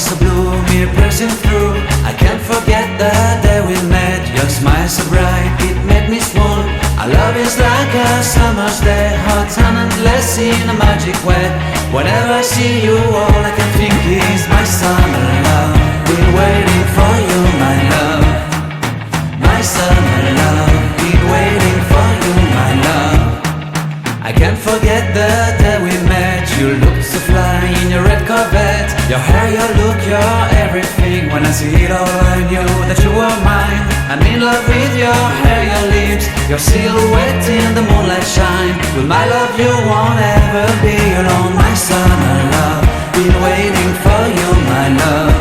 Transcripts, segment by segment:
So blue, me pressing through. I can't forget the day we met. Your smile so bright, it made me swoon. Our love is like a summer's day, hot and endless in a magic way. Whenever I see you, all I can think is my summer love. Been waiting for you, my love. My summer love. Been waiting for you, my love. I can't forget the day we met. You looked so fly in your red Corvette. Your hair, your look, your everything. When I see it all, I knew that you were mine. I'm in love with your hair, your lips, your silhouette in the moonlight shine. With my love you won't ever be alone. My summer love, been waiting for you, my love.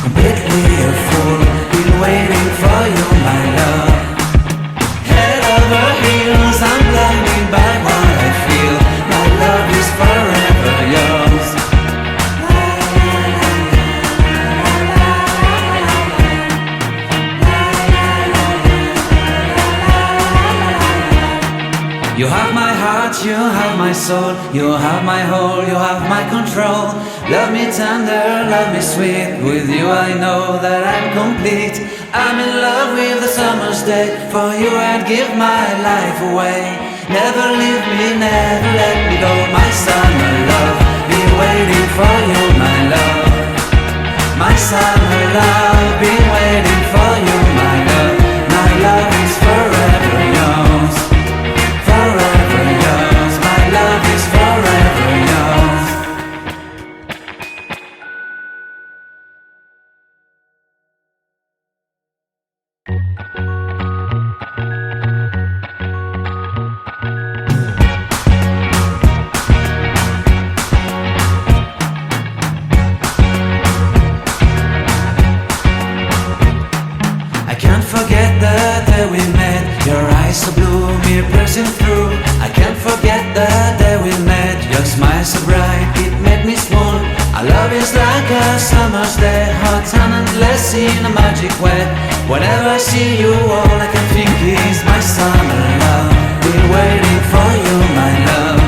Completely a fool, been waiting for you, my love. Head over heels, I'm blinded by what I feel. My love is forever yours. You have my heart, you have my soul, you have my whole, you have my control. Love me tender, love me sweet, with you I know that I'm complete. I'm in love with the summer's day, for you I'd give my life away. Never leave me, never let me go, my summer love. Been waiting for you, my love. My summer love, been waiting for you, my love. My love is forever yours. Forever yours, my love is forever yours. I can't forget the day we met. Your eyes so blue, me pressing through. I can't forget the day we met. Your smile so bright, it made me swoon. Our love is like a summer's day, hot and endless in a magic way. Whenever I see you, all I can think is my summer love. Been waiting for you, my love.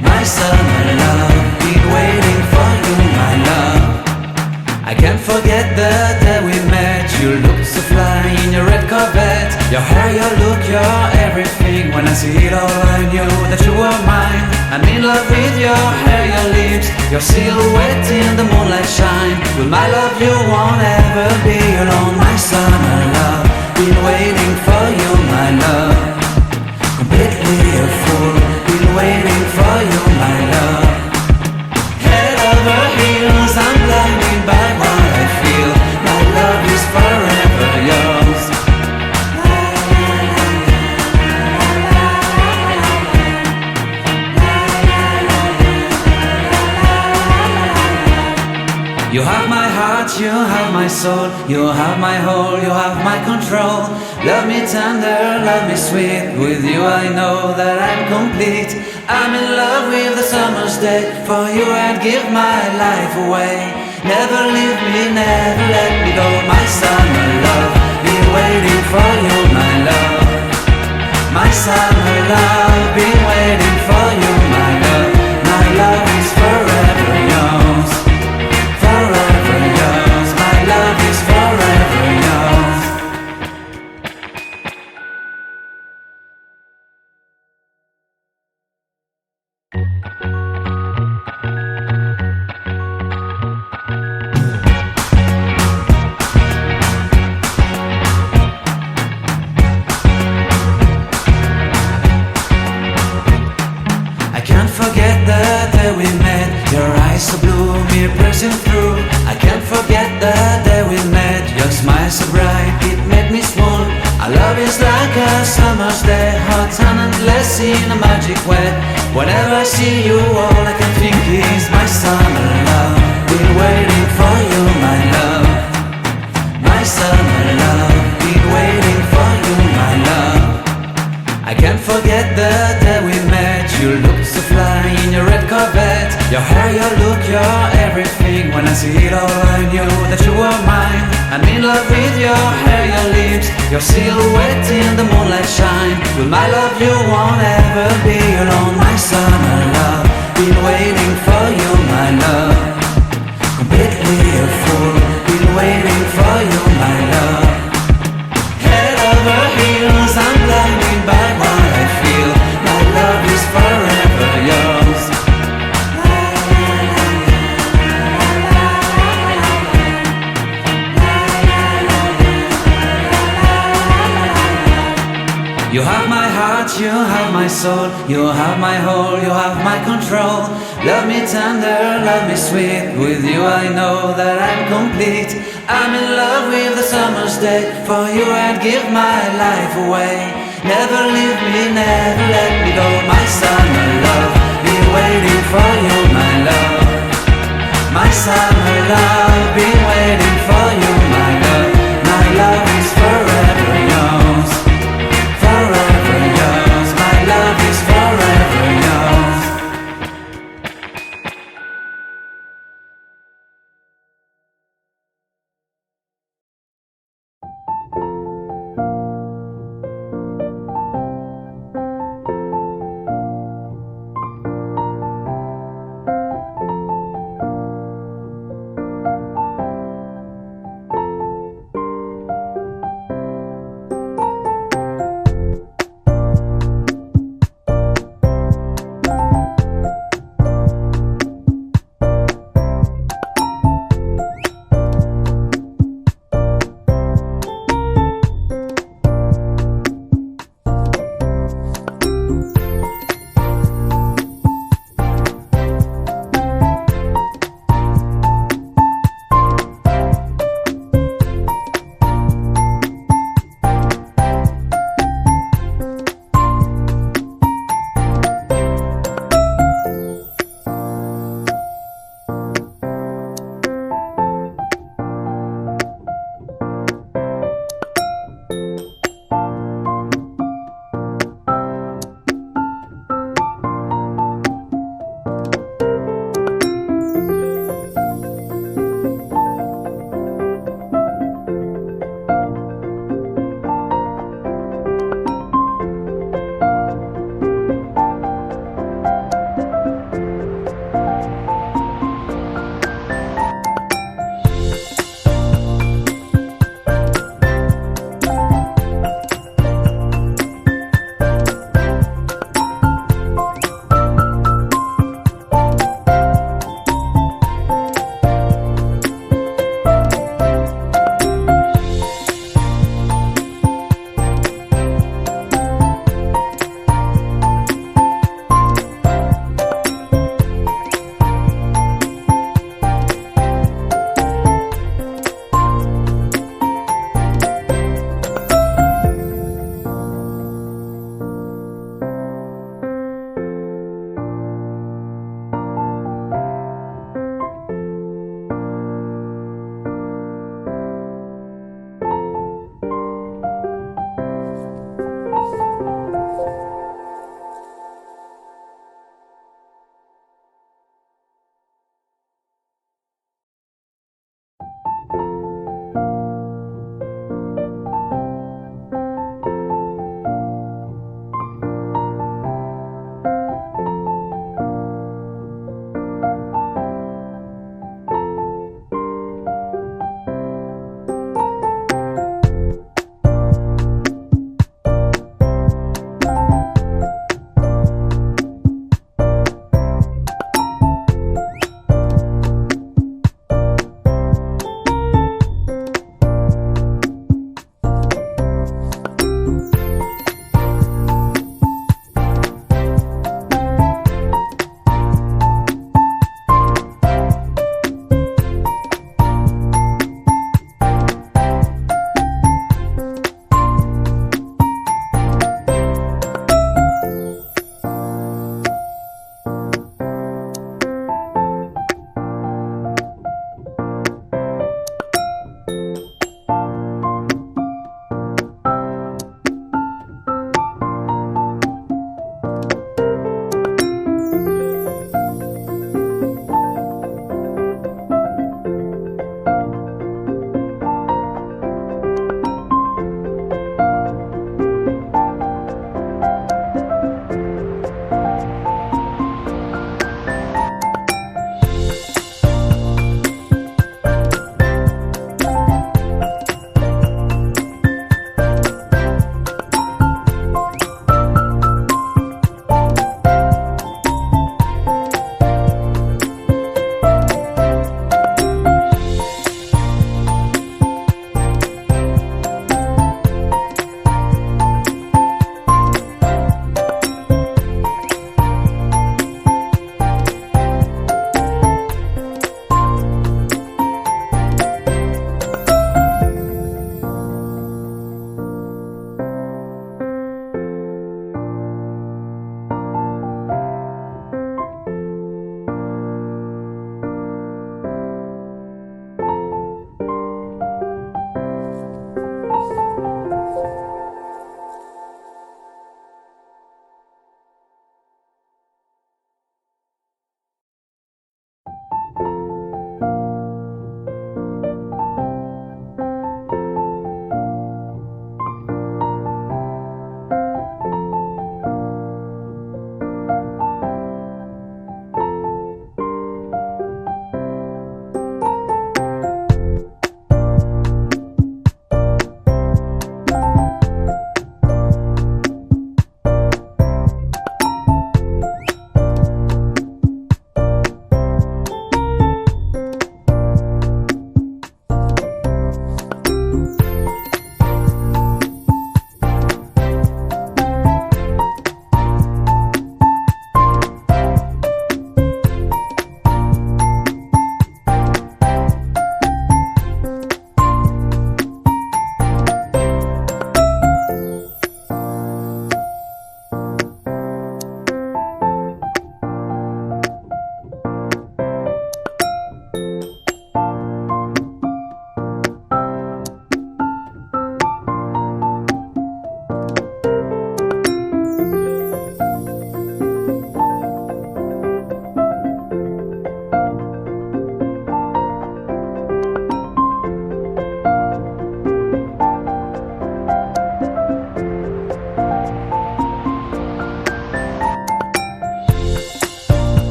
My summer love. Been waiting for you, my love. I can't forget the day we met. You looked so fly in your red Corvette. Your hair, your look, your everything. When I see it all, I knew that you were mine. I'm in love with your hair, your lips, your silhouette in the moonlight shine. With my love you won't ever be alone. My summer love, been waiting for you, my love. Completely a fool, been waiting for you, my love. Head over heels, I'm blinded by what I feel. My love is forever yours. You have my heart, you have my soul, you have my whole, you have my control. Love me tender, love me sweet, with you I know that I'm complete. I'm in love with the summer's day, for you I'd give my life away. Never leave me, never let me go, my summer love. Been waiting for you, my love. My summer love, been waiting for you, my love. My love is forever yours. Forever yours, my love is forever yours. I can't forget the day we met. Your eyes so blue, me pressing through. I can't forget the day we met. Your smile so bright, it made me swoon. Our love is like a summer's day, hot and endless in a magic way. Whenever I see you, all I can think is my summer love. Been waiting for you, my love. My summer love. Been waiting for you, my love. I can't forget the day we met. You looked so fly in your red Corvette. Your your look, you're everything. When I see it all, I knew that you were mine. I'm in love with your hair, your lips, your silhouette in the moonlight shine. With my love you won't ever be alone, my summer love. Been waiting for you, my love. Completely a fool. Been waiting for you, my love. Head over heels, I'm blinded by what I feel. My love is forever yours. You have my heart, you have my soul, you have my whole, you have my control. Love me tender, love me sweet, with you I know that I'm complete. I'm in love with the summer's day, for you I'd give my life away. Never leave me, never let me go, my summer love. Been waiting for you, my love. My summer love, been waiting for you, my love. My love is forever yours. Forever yours, my love is forever yours.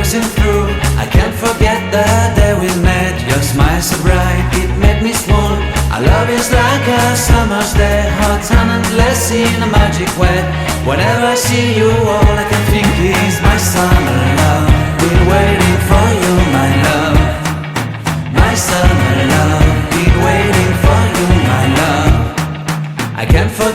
pressing through. I can't forget the day we met. Your smile so bright, it made me swoon. Our love is like a summer's day, hot and endless in a magic way. Whenever I see you, all I can think is my summer love. Been waiting for you, my love. My summer love. Been waiting for you, my love. I can't forget